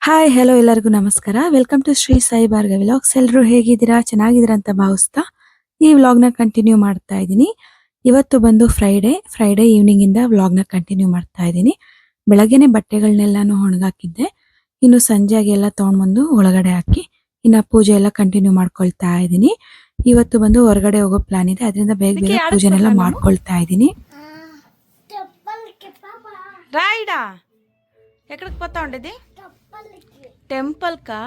Hi hello ಎಲ್ಲರಿಗೂ ನಮಸ್ಕಾರ. Welcome to Shri Sai Bhargavi vlogs. ಎಲ್ಲರೂ ಹೇಗಿದ್ದೀರಾ? ಚೆನ್ನಾಗಿದ್ದೀರಾ ಅಂತ ಭಾವಿಸ್ತಾ ಈ ವ್ಲಾಗ್ನ ಕಂಟಿನ್ಯೂ ಮಾಡ್ತಾ ಇದ್ದೀನಿ. ಇವತ್ತು ಬಂದು ಫ್ರೈಡೇ ಈವ್ನಿಂಗ್ ಇಂದ ವ್ಲಾಗ್ನ ಕಂಟಿನ್ಯೂ ಮಾಡ್ತಾ ಇದ್ದೀನಿ. ಬೆಳಗ್ಗೆನೆ ಬಟ್ಟೆಗಳನ್ನೆಲ್ಲಾನು ಒಣಗಾಕಿದ್ದೆ. ಇನ್ನು ಸಂಜೆಗೆ ಎಲ್ಲ ತಗೊಂಡ್ಬಂದು ಒಳಗಡೆ ಹಾಕಿ ಇನ್ನು ಪೂಜೆ ಎಲ್ಲ ಕಂಟಿನ್ಯೂ ಮಾಡ್ಕೊಳ್ತಾ ಇದ್ದೀನಿ. ಇವತ್ತು ಬಂದು ಹೊರಗಡೆ ಹೋಗೋ ಪ್ಲಾನ್ ಇದೆ, ಅದರಿಂದ ಬೇಗ ಬೇಗ ಪೂಜೆನೆಲ್ಲ ಮಾಡ್ಕೊಳ್ತಾ ಇದ್ದೀನಿ. రాయిడా ఎక్కడికి పోతా ఉండేది? టెంపుల్కా?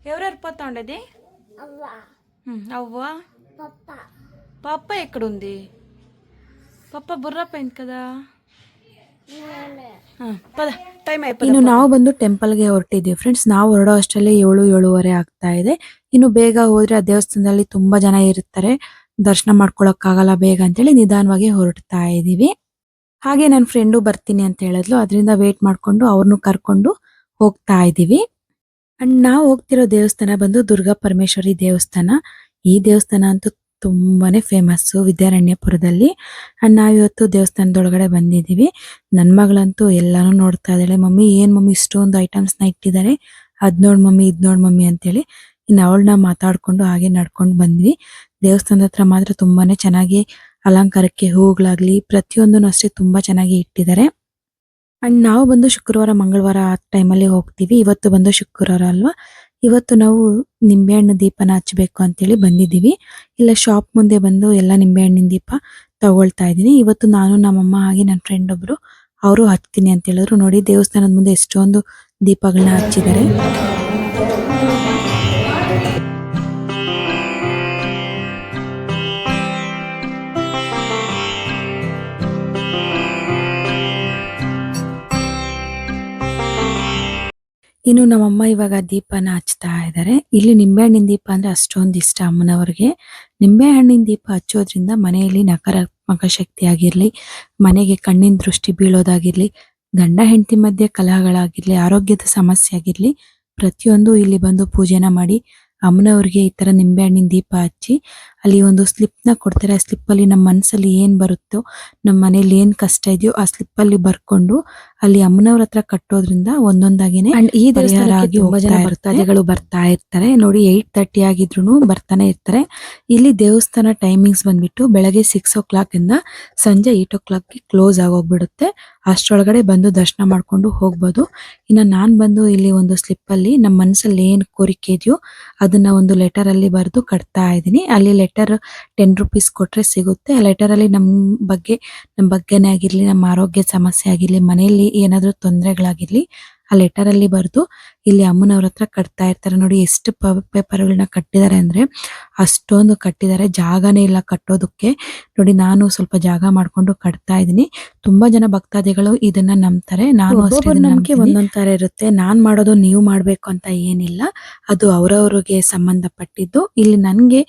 ఎవరెవరు పోతా ఉండేది? అవ్వ పప్ప ఎక్కడుంది? పప్ప బుర్ర పోయింది కదా. ಟೈಮ್ ಆಯ್ತು. ಇನ್ನು ನಾವು ಬಂದು ಟೆಂಪಲ್ಗೆ ಹೊರಟಿದ್ವಿ ಫ್ರೆಂಡ್ಸ್. ನಾವು ಹೊರಡೋ ಅಷ್ಟರಲ್ಲಿ 7-7:30 ಆಗ್ತಾ ಇದೆ. ಇನ್ನು ಬೇಗ ಹೋದ್ರೆ ಆ ದೇವಸ್ಥಾನದಲ್ಲಿ ತುಂಬಾ ಜನ ಇರ್ತಾರೆ, ದರ್ಶನ ಮಾಡ್ಕೊಳಕ್ ಆಗಲ್ಲ ಬೇಗ ಅಂತೇಳಿ ನಿಧಾನವಾಗಿ ಹೊರಡ್ತಾ ಇದೀವಿ. ಹಾಗೆ ನನ್ನ ಫ್ರೆಂಡು ಬರ್ತೀನಿ ಅಂತ ಹೇಳಿದ್ಲು, ಅದರಿಂದ ವೇಟ್ ಮಾಡ್ಕೊಂಡು ಅವ್ರನ್ನು ಕರ್ಕೊಂಡು ಹೋಗ್ತಾ ಇದೀವಿ. ಅಂಡ್ ನಾವು ಹೋಗ್ತಿರೋ ದೇವಸ್ಥಾನ ಬಂದು ದುರ್ಗಾ ಪರಮೇಶ್ವರಿ ದೇವಸ್ಥಾನ. ಈ ದೇವಸ್ಥಾನ ಅಂತೂ ತುಂಬಾನೇ ಫೇಮಸ್ ವಿದ್ಯಾರಣ್ಯಪುರದಲ್ಲಿ. ಅಂಡ್ ನಾವಿವತ್ತು ದೇವಸ್ಥಾನದೊಳಗಡೆ ಬಂದಿದೀವಿ. ನನ್ ಮಗಳಂತೂ ಎಲ್ಲಾನು ನೋಡ್ತಾ ಇದ್ದಾಳೆ. ಮಮ್ಮಿ ಏನ್ ಮಮ್ಮಿ ಇಷ್ಟೊಂದು ಐಟಮ್ಸ್ ನ ಇಟ್ಟಿದ್ದಾರೆ, ಅದ್ ನೋಡ್ ಮಮ್ಮಿ ಇದ್ ನೋಡ್ ಮಮ್ಮಿ ಅಂತೇಳಿ. ಇನ್ನು ಅವಳನ್ನ ಮಾತಾಡ್ಕೊಂಡು ಹಾಗೆ ನಡ್ಕೊಂಡು ಬಂದ್ವಿ. ದೇವಸ್ಥಾನದ ಹತ್ರ ಮಾತ್ರ ತುಂಬಾನೇ ಚೆನ್ನಾಗಿ ಅಲಂಕಾರಕ್ಕೆ ಹೂಗಳಾಗ್ಲಿ ಪ್ರತಿಯೊಂದನ್ನು ಅಷ್ಟೇ ತುಂಬಾ ಚೆನ್ನಾಗಿ ಇಟ್ಟಿದ್ದಾರೆ. ಅಂಡ್ ನಾವು ಬಂದು ಶುಕ್ರವಾರ ಮಂಗಳವಾರ ಆ ಟೈಮಲ್ಲಿ ಹೋಗ್ತೀವಿ. ಇವತ್ತು ಬಂದು ಶುಕ್ರವಾರ ಅಲ್ವಾ, ಇವತ್ತು ನಾವು ನಿಂಬೆಹಣ್ಣು ದೀಪನ ಹಚ್ಚಬೇಕು ಅಂತೇಳಿ ಬಂದಿದ್ದೀವಿ. ಇಲ್ಲ ಶಾಪ್ ಮುಂದೆ ಬಂದು ಎಲ್ಲ ನಿಂಬೆಹಣ್ಣಿನ ದೀಪ ತಗೊಳ್ತಾ ಇದ್ದೀನಿ. ಇವತ್ತು ನಾನು ನಮ್ಮಮ್ಮ ಹಾಗೆ ನನ್ನ ಫ್ರೆಂಡ್ ಒಬ್ರು ಅವರು ಹಚ್ತೀನಿ ಅಂತ ಹೇಳಿದ್ರು. ನೋಡಿ ದೇವಸ್ಥಾನದ ಮುಂದೆ ಎಷ್ಟೊಂದು ದೀಪಗಳನ್ನ ಹಚ್ಚಿದ್ದಾರೆ. ಇನ್ನು ನಮ್ಮಮ್ಮ ಇವಾಗ ದೀಪನ ಹಚ್ತಾ ಇದ್ದಾರೆ. ಇಲ್ಲಿ ನಿಂಬೆಹಣ್ಣಿನ ದೀಪ ಅಂದ್ರೆ ಅಷ್ಟೊಂದು ಇಷ್ಟ ಅಮ್ಮನವ್ರಿಗೆ. ನಿಂಬೆಹಣ್ಣಿನ ದೀಪ ಹಚ್ಚೋದ್ರಿಂದ ಮನೆಯಲ್ಲಿ ನಕಾರಾತ್ಮಕ ಶಕ್ತಿ ಆಗಿರ್ಲಿ, ಮನೆಗೆ ಕಣ್ಣಿನ ದೃಷ್ಟಿ ಬೀಳೋದಾಗಿರ್ಲಿ, ಗಂಡ ಹೆಂಡತಿ ಮಧ್ಯೆ ಕಲಹಗಳಾಗಿರ್ಲಿ, ಆರೋಗ್ಯದ ಸಮಸ್ಯೆ ಆಗಿರ್ಲಿ, ಪ್ರತಿಯೊಂದು ಇಲ್ಲಿ ಬಂದು ಪೂಜೆನ ಮಾಡಿ ಅಮ್ಮನವ್ರಿಗೆ ಈ ತರ ನಿಂಬೆಹಣ್ಣಿನ ದೀಪ ಹಚ್ಚಿ ಅಲ್ಲಿ ಒಂದು ಸ್ಲಿಪ್ ನ ಕೊಡ್ತಾರೆ. ಆ ಸ್ಲಿಪ್ ಅಲ್ಲಿ ನಮ್ಮ ಮನಸ್ಸಲ್ಲಿ ಏನ್ ಬರುತ್ತೋ, ನಮ್ಮ ಮನೇಲಿ ಏನ್ ಕಷ್ಟ ಇದೆಯೋ ಆ ಸ್ಲಿಪ್ ಅಲ್ಲಿ ಬರ್ಕೊಂಡು ಅಲ್ಲಿ ಅಮ್ಮನವ್ರ ಹತ್ರ ಕಟ್ಟೋದ್ರಿಂದ ಒಂದೊಂದಾಗಿನೇ ಈ ದೇವಸ್ಥಾನಕ್ಕೆ ತುಂಬಾ ಜನ ಭಕ್ತಾದಿಗಳು ಬರ್ತಾ ಇರ್ತಾರೆ. ನೋಡಿ 8:30 ಆಗಿದ್ರು ಬರ್ತಾನೆ ಇರ್ತಾರೆ. ಇಲ್ಲಿ ದೇವಸ್ಥಾನ ಟೈಮಿಂಗ್ಸ್ ಬಂದ್ಬಿಟ್ಟು ಬೆಳಗ್ಗೆ 6 ಇಂದ ಸಂಜೆ 8 ಕ್ಲೋಸ್ ಆಗೋಗ್ಬಿಡುತ್ತೆ. ಅಷ್ಟರೊಳಗಡೆ ಬಂದು ದರ್ಶನ ಮಾಡ್ಕೊಂಡು ಹೋಗ್ಬೋದು. ಇನ್ನ ನಾನ್ ಬಂದು ಇಲ್ಲಿ ಒಂದು ಸ್ಲಿಪ್ ಅಲ್ಲಿ ನಮ್ಮ ಮನಸ್ಸಲ್ಲಿ ಏನ್ ಕೋರಿಕೆ ಇದೆಯೋ ಅದನ್ನ ಒಂದು ಲೆಟರ್ ಅಲ್ಲಿ ಬರೆದು ಕಟ್ತಾ ಇದ್ದೀನಿ. ಅಲ್ಲಿ ಲೆಟರ್ 10 ರೂಪೀಸ್ ಕೊಟ್ರೆ ಸಿಗುತ್ತೆ. ಆ ಲೆಟರ್ ಅಲ್ಲಿ ನಮ್ಮ ಬಗ್ಗೆನೇ ಆಗಿರ್ಲಿ, ನಮ್ಮ ಆರೋಗ್ಯ ಸಮಸ್ಯೆ ಆಗಿರ್ಲಿ, ಮನೆಯಲ್ಲಿ ಏನಾದ್ರೂ ತೊಂದರೆಗಳಾಗಿರ್ಲಿ ಆ ಲೆಟರ್ ಅಲ್ಲಿ ಬರೆದು ಇಲ್ಲಿ ಅಮ್ಮನವ್ರ ಹತ್ರ ಕಟ್ತಾ ಇರ್ತಾರೆ. ನೋಡಿ ಎಷ್ಟು ಪೇಪರ್ಗಳನ್ನ ಕಟ್ಟಿದ್ದಾರೆ ಅಂದ್ರೆ ಅಷ್ಟೊಂದು ಕಟ್ಟಿದ್ದಾರೆ, ಜಾಗನೇ ಇಲ್ಲ ಕಟ್ಟೋದಕ್ಕೆ. ನೋಡಿ ನಾನು ಸ್ವಲ್ಪ ಜಾಗ ಮಾಡ್ಕೊಂಡು ಕಟ್ತಾ ಇದ್ದೀನಿ. ತುಂಬಾ ಜನ ಭಕ್ತಾದಿಗಳು ಇದನ್ನ ನಂಬ್ತಾರೆ. ನಾನು ಅಷ್ಟೇ ನಂಬಿಕೆ ಒಂದೊಂದ್ ತರ ಇರುತ್ತೆ. ನಾನ್ ಮಾಡೋದು ನೀವು ಮಾಡ್ಬೇಕು ಅಂತ ಏನಿಲ್ಲ, ಅದು ಅವ್ರವ್ರಿಗೆ ಸಂಬಂಧಪಟ್ಟಿದ್ದು. ಇಲ್ಲಿ ನನ್ಗೆ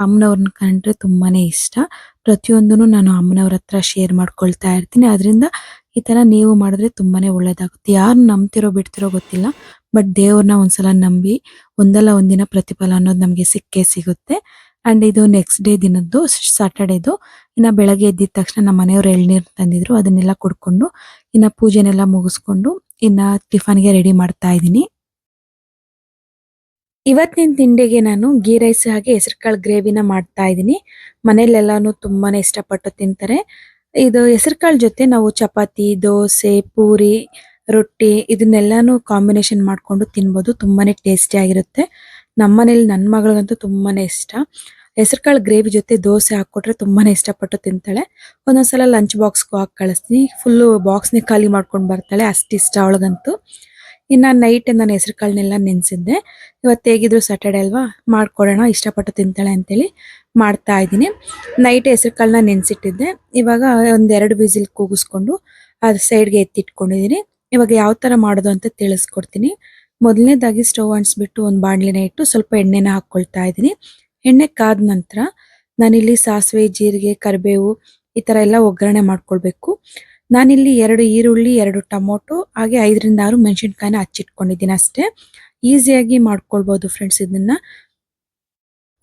ಅಮ್ಮನವ್ರನ್ನ ಕಂಡ್ರೆ ತುಂಬಾನೇ ಇಷ್ಟ. ಪ್ರತಿಯೊಂದನ್ನು ನಾನು ಅಮ್ಮನವ್ರ ಹತ್ರ ಶೇರ್ ಮಾಡ್ಕೊಳ್ತಾ ಇರ್ತೀನಿ. ಅದರಿಂದ ಈ ತರ ನೀವು ಮಾಡಿದ್ರೆ ತುಂಬಾನೇ ಒಳ್ಳೇದಾಗುತ್ತೆ. ಯಾರು ನಂಬ್ತಿರೋ ಬಿಡ್ತಿರೋ ಗೊತ್ತಿಲ್ಲ, ಬಟ್ ದೇವ್ರನ್ನ ಒಂದ್ಸಲ ನಂಬಿ ಒಂದಲ್ಲ ಒಂದಿನ ಪ್ರತಿಫಲ ಅನ್ನೋದು ನಮ್ಗೆ ಸಿಕ್ಕೇ ಸಿಗುತ್ತೆ. ಅಂಡ್ ಇದು ನೆಕ್ಸ್ಟ್ ಡೇ ದಿನದ್ದು ಸಾಟರ್ಡೇದು. ಇನ್ನ ಬೆಳಗ್ಗೆ ಎದ್ದಿದ ತಕ್ಷಣ ನಮ್ಮ ಮನೆಯವರು ಎಳ್ನೀರ್ ತಂದಿದ್ರು, ಅದನ್ನೆಲ್ಲ ಕುಡ್ಕೊಂಡು ಇನ್ನ ಪೂಜೆನೆಲ್ಲ ಮುಗಿಸ್ಕೊಂಡು ಇನ್ನ ಟಿಫನ್ಗೆ ರೆಡಿ ಮಾಡ್ತಾ ಇದ್ದೀನಿ. ಇವತ್ತಿನ ತಿಂಡಿಗೆ ನಾನು ಗೀ ರೈಸ್ ಹಾಗೆ ಹೆಸರುಕಾಳು ಗ್ರೇವಿನ ಮಾಡ್ತಾ ಇದ್ದೀನಿ. ಮನೇಲೆಲ್ಲಾನು ತುಂಬಾನೇ ಇಷ್ಟಪಟ್ಟು ತಿಂತಾರೆ. ಇದು ಹೆಸರುಕಾಳು ಜೊತೆ ನಾವು ಚಪಾತಿ, ದೋಸೆ, ಪೂರಿ, ರೊಟ್ಟಿ ಇದನ್ನೆಲ್ಲಾನು ಕಾಂಬಿನೇಷನ್ ಮಾಡ್ಕೊಂಡು ತಿನ್ಬೋದು. ತುಂಬಾನೇ ಟೇಸ್ಟಿ ಆಗಿರುತ್ತೆ. ನಮ್ಮನೇಲಿ ನನ್ನ ಮಗಳಿಗಂತೂ ತುಂಬಾನೇ ಇಷ್ಟ. ಹೆಸರುಕಾಳು ಗ್ರೇವಿ ಜೊತೆ ದೋಸೆ ಹಾಕೊಟ್ರೆ ತುಂಬಾನೇ ಇಷ್ಟಪಟ್ಟು ತಿಂತಾಳೆ. ಒಂದೊಂದ್ಸಲ ಲಂಚ್ ಬಾಕ್ಸ್ಗೂ ಹಾಕಿ ಕಳಿಸ್ತೀನಿ. ಫುಲ್ಲು ಬಾಕ್ಸ್ನೇ ಖಾಲಿ ಮಾಡ್ಕೊಂಡು ಬರ್ತಾಳೆ, ಅಷ್ಟಿಷ್ಟ ಅವಳಿಗಂತೂ. ಇನ್ನ ನೈಟ್ ನಾನು ಹೆಸರುಕಾಳನ್ನೆಲ್ಲ ನೆನೆಸಿದ್ದೆ. ಇವತ್ತು ಹೇಗಿದ್ರು ಸ್ಯಾಟರ್ಡೆ ಅಲ್ವಾ, ಮಾಡ್ಕೊಡೋಣ, ಇಷ್ಟಪಟ್ಟು ತಿಂತಾಳೆ ಅಂತೇಳಿ ಮಾಡ್ತಾ ಇದ್ದೀನಿ. ನೈಟ್ ಹೆಸರುಕಾಳನ್ನ ನೆನೆಸಿಟ್ಟಿದ್ದೆ. ಇವಾಗ ಒಂದೆರಡು ವಿಸಿಲ್ ಕೂಗಿಸ್ಕೊಂಡು ಅದು ಸೈಡ್ಗೆ ಎತ್ತಿಟ್ಕೊಂಡಿದ್ದೀನಿ. ಇವಾಗ ಯಾವ ತರ ಮಾಡೋದು ಅಂತ ತಿಳಿಸ್ಕೊಡ್ತೀನಿ. ಮೊದಲನೇದಾಗಿ ಸ್ಟವ್ ಅಂಟಿಸ್ಬಿಟ್ಟು ಒಂದು ಬಾಣಲಿನ ಇಟ್ಟು ಸ್ವಲ್ಪ ಎಣ್ಣೆನ ಹಾಕೊಳ್ತಾ ಇದ್ದೀನಿ. ಎಣ್ಣೆ ಕಾದ ನಂತರ ನಾನಿಲ್ಲಿ ಸಾಸಿವೆ, ಜೀರಿಗೆ, ಕರಿಬೇವು ಈ ತರ ಎಲ್ಲ ಒಗ್ಗರಣೆ ಮಾಡ್ಕೊಳ್ಬೇಕು. ನಾನಿಲ್ಲಿ 2 ಈರುಳ್ಳಿ, 2 ಟೊಮೊಟೊ ಹಾಗೆ 5-6 ಮೆಣಸಿನ್ಕಾಯಿನ ಹಚ್ಚಿಟ್ಕೊಂಡಿದ್ದೀನಿ ಅಷ್ಟೇ. ಈಸಿಯಾಗಿ ಮಾಡ್ಕೊಳ್ಬಹುದು ಫ್ರೆಂಡ್ಸ್ ಇದನ್ನ.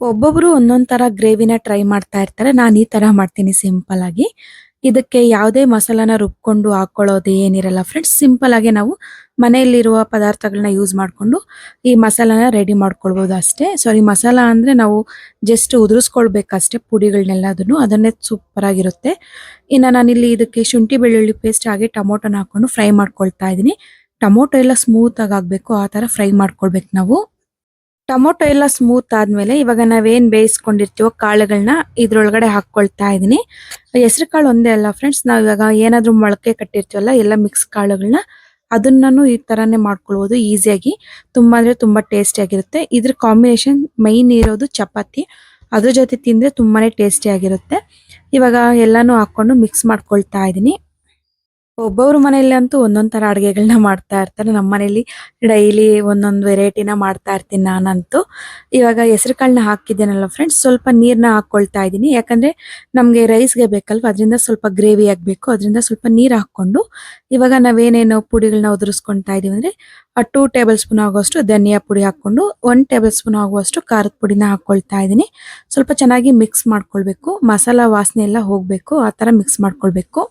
ಒಬ್ಬೊಬ್ರು ಒಂದೊಂದ್ ತರ ಗ್ರೇವಿನ ಟ್ರೈ ಮಾಡ್ತಾ ಇರ್ತಾರೆ. ನಾನು ಈ ತರ ಮಾಡ್ತೀನಿ ಸಿಂಪಲ್ ಆಗಿ. ಇದಕ್ಕೆ ಯಾವುದೇ ಮಸಾಲಾನ ರುಬ್ಕೊಂಡು ಹಾಕೊಳ್ಳೋದು ಏನಿರಲ್ಲ ಫ್ರೆಂಡ್ಸ್. ಸಿಂಪಲ್ ಆಗಿ ನಾವು ಮನೆಯಲ್ಲಿರುವ ಪದಾರ್ಥಗಳನ್ನ ಯೂಸ್ ಮಾಡಿಕೊಂಡು ಈ ಮಸಾಲಾನ ರೆಡಿ ಮಾಡ್ಕೊಳ್ಬೋದು ಅಷ್ಟೇ. ಸಾರಿ, ಮಸಾಲ ಅಂದ್ರೆ ನಾವು ಜಸ್ಟ್ ಉದುರಿಸ್ಕೊಳ್ಬೇಕಷ್ಟೇ ಪುಡಿಗಳನ್ನೆಲ್ಲದನ್ನು, ಅದನ್ನೇ ಸೂಪರ್ ಆಗಿರುತ್ತೆ. ಇನ್ನು ನಾನಿಲ್ಲಿ ಇದಕ್ಕೆ ಶುಂಠಿ ಬೆಳ್ಳುಳ್ಳಿ ಪೇಸ್ಟ್ ಹಾಗೆ ಟೊಮೊಟೊನ ಹಾಕೊಂಡು ಫ್ರೈ ಮಾಡ್ಕೊಳ್ತಾ ಇದ್ದೀನಿ. ಟೊಮೊಟೊ ಎಲ್ಲ ಸ್ಮೂತ್ ಆಗಿ ಆಗ್ಬೇಕು, ಆ ತರ ಫ್ರೈ ಮಾಡ್ಕೊಳ್ಬೇಕು ನಾವು. ಟೊಮೊಟೊ ಎಲ್ಲ ಸ್ಮೂತ್ ಆದ್ಮೇಲೆ ಇವಾಗ ನಾವೇನ್ ಬೇಯಿಸ್ಕೊಂಡಿರ್ತೀವೋ ಕಾಳುಗಳನ್ನ ಇದ್ರೊಳಗಡೆ ಹಾಕೊಳ್ತಾ ಇದೀನಿ. ಹೆಸರು ಕಾಳು ಒಂದೇ ಅಲ್ಲ ಫ್ರೆಂಡ್ಸ್, ನಾವ್ ಇವಾಗ ಏನಾದ್ರೂ ಮೊಳಕೆ ಕಟ್ಟಿರ್ತೀವಲ್ಲ ಎಲ್ಲ ಮಿಕ್ಸ್ ಕಾಳುಗಳನ್ನ ಅದನ್ನೂ ಈ ತರಾನೇ ಮಾಡ್ಕೊಳ್ಬೋದು ಈಸಿಯಾಗಿ. ತುಂಬಾ ಅಂದ್ರೆ ತುಂಬಾ ಟೇಸ್ಟಿ ಆಗಿರುತ್ತೆ. ಇದ್ರ ಕಾಂಬಿನೇಷನ್ ಮೈನ್ ಇರೋದು ಚಪಾತಿ, ಅದ್ರ ಜೊತೆ ತಿಂದ್ರೆ ತುಂಬಾನೇ ಟೇಸ್ಟಿ ಆಗಿರುತ್ತೆ. ಇವಾಗ ಎಲ್ಲಾನು ಹಾಕೊಂಡು ಮಿಕ್ಸ್ ಮಾಡ್ಕೊಳ್ತಾ ಇದೀನಿ. ಒಬ್ಬೊಬ್ರ ಮನೆಯಲ್ಲಿ ಅಂತೂ ಒಂದೊಂದ್ ತರ ಅಡ್ಗೆಗಳನ್ನ ಮಾಡ್ತಾ ಇರ್ತಾರೆ. ನಮ್ಮ ಮನೇಲಿ ಡೈಲಿ ಒಂದೊಂದು ವೆರೈಟಿನ ಮಾಡ್ತಾ ಇರ್ತೀನಿ ನಾನಂತೂ. ಇವಾಗ ಹೆಸರು ಕಾಳನ್ನ ಹಾಕಿದ್ದೇನಲ್ಲ ಫ್ರೆಂಡ್ಸ್, ಸ್ವಲ್ಪ ನೀರ್ನ ಹಾಕೊಳ್ತಾ ಇದ್ದೀನಿ. ಯಾಕಂದ್ರೆ ನಮ್ಗೆ ರೈಸ್ಗೆ ಬೇಕಲ್ವಾ, ಅದರಿಂದ ಸ್ವಲ್ಪ ಗ್ರೇವಿ ಆಗ್ಬೇಕು, ಅದರಿಂದ ಸ್ವಲ್ಪ ನೀರ್ ಹಾಕೊಂಡು ಇವಾಗ ನಾವೇನೇನು ಪುಡಿಗಳನ್ನ ಉದುರಿಸ್ಕೊಂತಾ ಇದೀವಿ ಅಂದ್ರೆ 2 ಟೇಬಲ್ ಸ್ಪೂನ್ ಆಗುವಷ್ಟು ಧನಿಯಾ ಪುಡಿ ಹಾಕೊಂಡು 1 ಟೇಬಲ್ ಸ್ಪೂನ್ ಆಗುವಷ್ಟು ಖಾರದ ಪುಡಿನ ಹಾಕೊಳ್ತಾ ಇದೀನಿ. ಸ್ವಲ್ಪ ಚೆನ್ನಾಗಿ ಮಿಕ್ಸ್ ಮಾಡ್ಕೊಳ್ಬೇಕು, ಮಸಾಲಾ ವಾಸನೆ ಎಲ್ಲ ಹೋಗ್ಬೇಕು, ಆ ತರ ಮಿಕ್ಸ್ ಮಾಡ್ಕೊಳ್ಬೇಕು.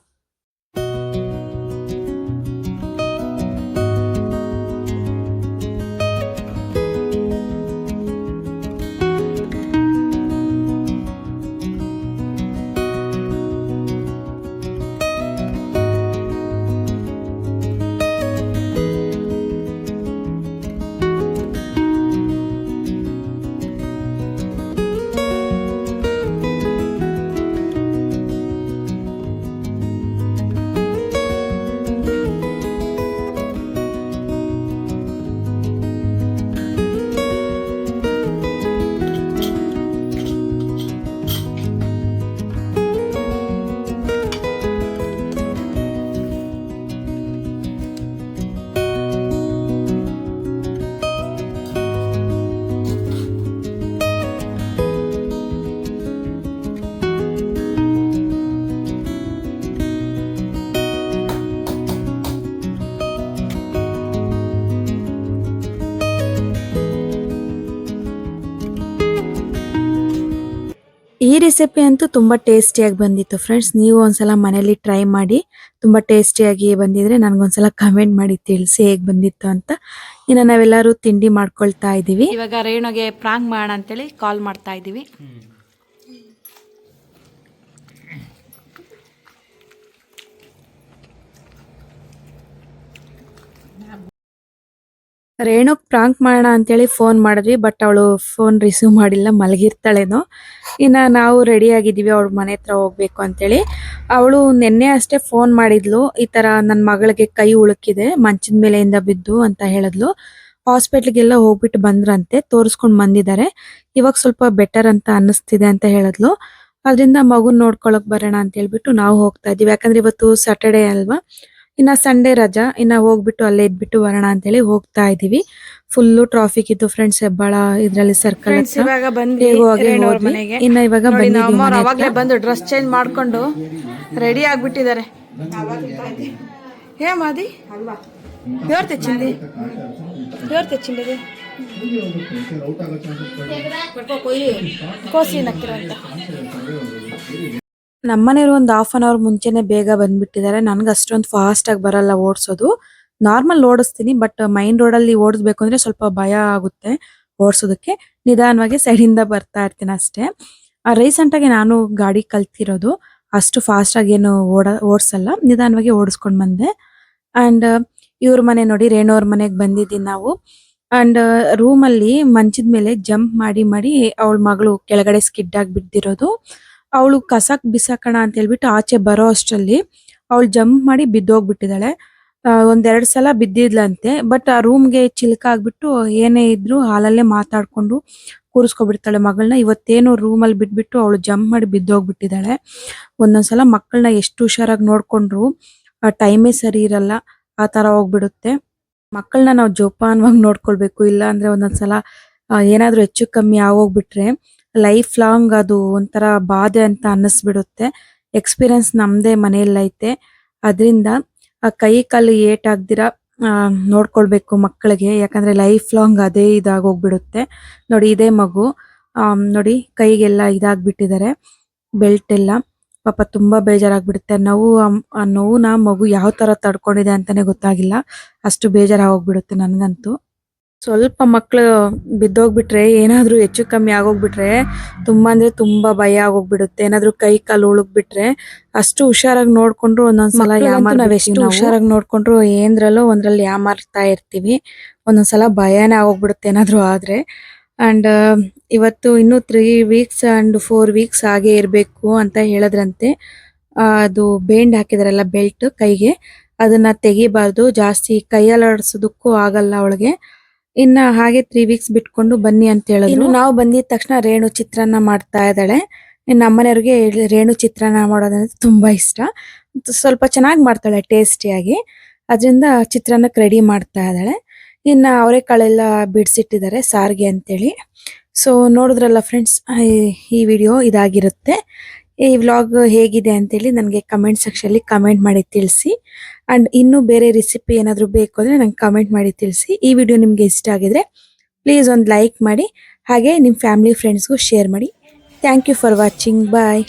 ಈ ರೆಸಿಪಿ ಅಂತೂ ತುಂಬಾ ಟೇಸ್ಟಿಯಾಗಿ ಬಂದಿತ್ತು ಫ್ರೆಂಡ್ಸ್. ನೀವು ಒಂದ್ಸಲ ಮನೇಲಿ ಟ್ರೈ ಮಾಡಿ, ತುಂಬಾ ಟೇಸ್ಟಿಯಾಗಿ ಬಂದಿದ್ರೆ ನನ್ಗೊಂದ್ಸಲ ಕಮೆಂಟ್ ಮಾಡಿ ತಿಳಿಸಿ ಹೇಗ್ ಬಂದಿತ್ತು ಅಂತ. ಇನ್ನು ನಾವೆಲ್ಲರೂ ತಿಂಡಿ ಮಾಡ್ಕೊಳ್ತಾ ಇದೀವಿ. ಇವಾಗ ರೇಣುಗೆ ಪ್ರಾಂಕ್ ಮಾಡೋಣ ಅಂತೇಳಿ ಕಾಲ್ ಮಾಡ್ತಾ ಇದೀವಿ. ರೇಣುಗ್ ಪ್ರಾಂಕ್ ಮಾಡೋಣ ಅಂತೇಳಿ ಫೋನ್ ಮಾಡಿದ್ವಿ, ಬಟ್ ಅವಳು ಫೋನ್ ರಿಸೀವ್ ಮಾಡಿಲ್ಲ, ಮಲಗಿರ್ತಾಳೇನೋ. ಇನ್ನ ನಾವು ರೆಡಿ ಆಗಿದ್ದೀವಿ ಅವಳ ಮನೆ ಹತ್ರ ಹೋಗ್ಬೇಕು ಅಂತೇಳಿ. ಅವಳು ನಿನ್ನೆ ಅಷ್ಟೇ ಫೋನ್ ಮಾಡಿದ್ಲು, ಈ ತರ ನನ್ನ ಮಗಳಿಗೆ ಕೈ ಉಳುಕಿದೆ ಮಂಚದ ಮೇಲೆಯಿಂದ ಬಿದ್ದು ಅಂತ ಹೇಳಿದ್ಲು. ಹಾಸ್ಪಿಟ್ಲಿಗೆಲ್ಲ ಹೋಗ್ಬಿಟ್ಟು ಬಂದ್ರಂತೆ, ತೋರಿಸ್ಕೊಂಡ್ ಬಂದಿದ್ದಾರೆ. ಇವಾಗ ಸ್ವಲ್ಪ ಬೆಟರ್ ಅಂತ ಅನ್ನಿಸ್ತಿದೆ ಅಂತ ಹೇಳಿದ್ಲು. ಅದರಿಂದ ಮಗುನ್ ನೋಡ್ಕೊಳಕ್ ಬರೋಣ ಅಂತ ಹೇಳ್ಬಿಟ್ಟು ನಾವು ಹೋಗ್ತಾ ಇದೀವಿ. ಯಾಕಂದ್ರೆ ಇವತ್ತು ಸ್ಯಾಟರ್ಡೇ ಅಲ್ವಾ, ಇನ್ನ ಸಂಡೇ ರಜಾ, ಇನ್ನ ಹೋಗ್ಬಿಟ್ಟು ಅಲ್ಲೇ ಇದ್ಬಿಟ್ಟು ಬರೋಣ ಅಂತೇಳಿ ಹೋಗ್ತಾ ಇದೀವಿ. ಫುಲ್ಲು ಟ್ರಾಫಿಕ್ ಇತ್ತು ಫ್ರೆಂಡ್ಸ್ ಹೆಬ್ಬಾಳ ಇದ್ರಲ್ಲಿ ಸರ್ಕಲ್ ಫ್ರೆಂಡ್ಸ್ ಹತ್ರ. ಇವಾಗ ಬಂದ್ವಿ ಹೇಗೋ ಹಾಗೆ ರೇಣು ಅವ್ರ ಹೋದ್ವಿ. ಮನೆಗೆ. ಇನ್ನ ಇವಾಗ ನೋಡಿ ಬಂದಿದ್ದೀವಿ ನಮ್ಮ ಮನೆ ಹತ್ರ. ಅವಾಗ್ಲೇ ಬಂದು ಡ್ರೆಸ್ ಚೇಂಜ್ ಮಾಡ್ಕೊಂಡು ರೆಡಿ ಆಗ್ಬಿಟ್ಟಿದ್ದಾರೆ. ಏ ಮಾದಿ ఎవరు తెచ్చింది ఎవరు తెచ్చింది ಕೋಸಿ ನಕ್ಕಿರಂತ. ನಮ್ಮನೆಯವರು ಒಂದು 1/2 ಅವರ್ ಮುಂಚೆನೆ ಬೇಗ ಬಂದ್ಬಿಟ್ಟಿದ್ದಾರೆ. ನನ್ಗೆ ಅಷ್ಟೊಂದು ಫಾಸ್ಟ್ ಆಗಿ ಬರಲ್ಲ ಓಡಿಸೋದು. ನಾರ್ಮಲ್ ಓಡಿಸ್ತೀನಿ, ಬಟ್ ಮೈನ್ ರೋಡ್ ಅಲ್ಲಿ ಓಡಿಸ್ಬೇಕು ಅಂದ್ರೆ ಸ್ವಲ್ಪ ಭಯ ಆಗುತ್ತೆ ಓಡಿಸೋದಕ್ಕೆ. ನಿಧಾನವಾಗಿ ಸೈಡಿಂದ ಬರ್ತಾ ಇರ್ತೀನಿ ಅಷ್ಟೇ. ರೀಸೆಂಟ್ ಆಗಿ ನಾನು ಗಾಡಿ ಕಲ್ತಿರೋದು, ಅಷ್ಟು ಫಾಸ್ಟ್ ಆಗಿ ಏನು ಓಡಿಸಲ್ಲ, ನಿಧಾನವಾಗಿ ಓಡಿಸ್ಕೊಂಡ್ ಬಂದೆ. ಅಂಡ್ ಇವ್ರ ಮನೆ ನೋಡಿ, ರೇಣುವ್ರ ಮನೆಗೆ ಬಂದಿದ್ದೀವಿ ನಾವು. ಅಂಡ್ ರೂಮ್ ಅಲ್ಲಿ ಮಂಚದ ಮೇಲೆ ಜಂಪ್ ಮಾಡಿ ಮಾಡಿ ಅವಳ ಮಗಳು ಕೆಳಗಡೆ ಸ್ಕಿಡ್ ಆಗಿ ಬಿದ್ದಿರೋದು. ಅವಳು ಕಸಕ್ ಬಿಸಾಕಣ ಅಂತ ಹೇಳ್ಬಿಟ್ಟು ಆಚೆ ಬರೋ ಅಷ್ಟರಲ್ಲಿ ಅವಳು ಜಂಪ್ ಮಾಡಿ ಬಿದ್ದೋಗ್ಬಿಟ್ಟಿದ್ದಾಳೆ. ಒಂದೆರಡು ಸಲ ಬಿದ್ದಿದ್ಲಂತೆ, ಬಟ್ ಆ ರೂಮ್ಗೆ ಚಿಲ್ಕ ಆಗ್ಬಿಟ್ಟು ಏನೇ ಇದ್ರು ಹಾಲಲ್ಲೇ ಮಾತಾಡ್ಕೊಂಡು ಕೂರಿಸ್ಕೊಬಿಡ್ತಾಳೆ ಮಗಳನ್ನ. ಇವತ್ತೇನು ರೂಮಲ್ಲಿ ಬಿಟ್ಬಿಟ್ಟು ಅವಳು ಜಂಪ್ ಮಾಡಿ ಬಿದ್ದೋಗ್ಬಿಟ್ಟಿದ್ದಾಳೆ. ಒಂದೊಂದ್ಸಲ ಮಕ್ಕಳನ್ನ ಎಷ್ಟು ಹುಷಾರಾಗಿ ನೋಡ್ಕೊಂಡ್ರು ಟೈಮೇ ಸರಿ ಇರಲ್ಲ, ಆ ತರ ಹೋಗ್ಬಿಡುತ್ತೆ. ಮಕ್ಕಳನ್ನ ನಾವು ಜೋಪಾನವಾಗಿ ನೋಡ್ಕೊಳ್ಬೇಕು, ಇಲ್ಲ ಅಂದ್ರೆ ಒಂದೊಂದ್ಸಲ ಏನಾದ್ರೂ ಹೆಚ್ಚು ಕಮ್ಮಿ ಆಗೋಗ್ಬಿಟ್ರೆ ಲೈಫ್ ಲಾಂಗ್ ಅದು ಒಂಥರ ಬಾಧೆ ಅಂತ ಅನ್ನಿಸ್ಬಿಡುತ್ತೆ. ಎಕ್ಸ್ಪೀರಿಯನ್ಸ್ ನಮ್ದೇ ಮನೆಯಲ್ಲೈತೆ. ಅದರಿಂದ ಆ ಕೈ ಕಾಲು ಏಟಾಗ್ದಿರ ನೋಡ್ಕೊಳ್ಬೇಕು ಮಕ್ಕಳಿಗೆ, ಯಾಕಂದ್ರೆ ಲೈಫ್ ಲಾಂಗ್ ಅದೇ ಇದಾಗೋಗ್ಬಿಡುತ್ತೆ. ನೋಡಿ ಇದೇ ಮಗು, ನೋಡಿ ಕೈಗೆಲ್ಲ ಇದಾಗ್ಬಿಟ್ಟಿದ್ದಾರೆ, ಬೆಲ್ಟ್ ಎಲ್ಲ. ಪಾಪ ತುಂಬಾ ಬೇಜಾರಾಗ್ಬಿಡುತ್ತೆ. ಆ ನೋವುನ ಮಗು ಯಾವ ತರ ತಡ್ಕೊಂಡಿದೆ ಅಂತಾನೆ ಗೊತ್ತಾಗಿಲ್ಲ. ಅಷ್ಟು ಬೇಜಾರಾಗೋಗ್ಬಿಡುತ್ತೆ ನನ್ಗಂತೂ. ಸ್ವಲ್ಪ ಮಕ್ಳು ಬಿದ್ದೋಗ್ಬಿಟ್ರೆ, ಏನಾದ್ರೂ ಹೆಚ್ಚು ಕಮ್ಮಿ ಆಗೋಗ್ಬಿಟ್ರೆ ತುಂಬಾ ಅಂದ್ರೆ ತುಂಬಾ ಭಯ ಆಗೋಗ್ಬಿಡುತ್ತೆ. ಏನಾದ್ರೂ ಕೈ ಕಾಲು ಉಳುಕ್ಬಿಟ್ರೆ ಅಷ್ಟು ಹುಷಾರಾಗಿ ನೋಡ್ಕೊಂಡ್ರು ಒಂದೊಂದ್ಸಲ ನಾವೆಷ್ಟು ಹುಷಾರಾಗಿ ನೋಡ್ಕೊಂಡ್ರು ಏಂದ್ರಲ್ಲೋ ಒಂದ್ರಲ್ಲಿ ಯಾಮಾರ್ತಾ ಇರ್ತೀವಿ. ಒಂದೊಂದ್ಸಲ ಭಯನೇ ಆಗೋಗ್ಬಿಡುತ್ತೆ ಏನಾದ್ರೂ ಆದ್ರೆ. ಅಂಡ್ ಇವತ್ತು ಇನ್ನು 3 ವೀಕ್ಸ್ ಅಂಡ್ 4 ವೀಕ್ಸ್ ಹಾಗೆ ಇರ್ಬೇಕು ಅಂತ ಹೇಳಿದ್ರಂತೆ. ಅದು ಬೇಂಡ್ ಹಾಕಿದಾರಲ್ಲ ಬೆಲ್ಟ್ ಕೈಗೆ, ಅದನ್ನ ತೆಗಿಬಾರ್ದು, ಜಾಸ್ತಿ ಕೈಯಲ್ಲಾಡ್ಸೋದಕ್ಕೂ ಆಗಲ್ಲ ಅವಳಿಗೆ. ಇನ್ನ ಹಾಗೆ 3 ವೀಕ್ಸ್ ಬಿಟ್ಕೊಂಡು ಬನ್ನಿ ಅಂತ ಹೇಳಿದ್ರು. ಇನ್ನು ನಾವು ಬಂದಿದ ತಕ್ಷಣ ರೇಣು ಚಿತ್ರಾನ್ನ ಮಾಡ್ತಾ ಇದ್ದಾಳೆ. ಇನ್ನು ನಮ್ಮನೆಯವ್ರಿಗೆ ರೇಣು ಚಿತ್ರಾನ್ನ ಮಾಡೋದಂದ್ರೆ ತುಂಬಾ ಇಷ್ಟ. ಸ್ವಲ್ಪ ಚೆನ್ನಾಗಿ ಮಾಡ್ತಾಳೆ ಟೇಸ್ಟಿಯಾಗಿ. ಅದರಿಂದ ಚಿತ್ರಾನ್ನಕ್ಕೆ ರೆಡಿ ಮಾಡ್ತಾ ಇದ್ದಾಳೆ. ಇನ್ನ ಅವರೆಕಾಳೆಲ್ಲ ಬಿಡಿಸಿಟ್ಟಿದ್ದಾರೆ ಸಾರಿಗೆ ಅಂತೇಳಿ. ಸೊ ನೋಡಿದ್ರಲ್ಲ ಫ್ರೆಂಡ್ಸ್, ಈ ವಿಡಿಯೋ ಇದಾಗಿರುತ್ತೆ. ಈ ವ್ಲಾಗ್ ಹೇಗಿದೆ ಅಂತೇಳಿ ನನಗೆ ಕಮೆಂಟ್ ಸೆಕ್ಷನಲ್ಲಿ ಕಮೆಂಟ್ ಮಾಡಿ ತಿಳಿಸಿ. ಅಂಡ್ ಇನ್ನೂ ಬೇರೆ ರೆಸಿಪಿ ಏನಾದರೂ ಬೇಕು ಅಂದರೆ ನಂಗೆ ಕಮೆಂಟ್ ಮಾಡಿ ತಿಳಿಸಿ. ಈ ವಿಡಿಯೋ ನಿಮಗೆ ಇಷ್ಟ ಆಗಿದ್ರೆ ಪ್ಲೀಸ್ ಒಂದು ಲೈಕ್ ಮಾಡಿ, ಹಾಗೆ ನಿಮ್ಮ ಫ್ಯಾಮಿಲಿ ಫ್ರೆಂಡ್ಸ್ಗೂ ಶೇರ್ ಮಾಡಿ. Thank you for watching. Bye.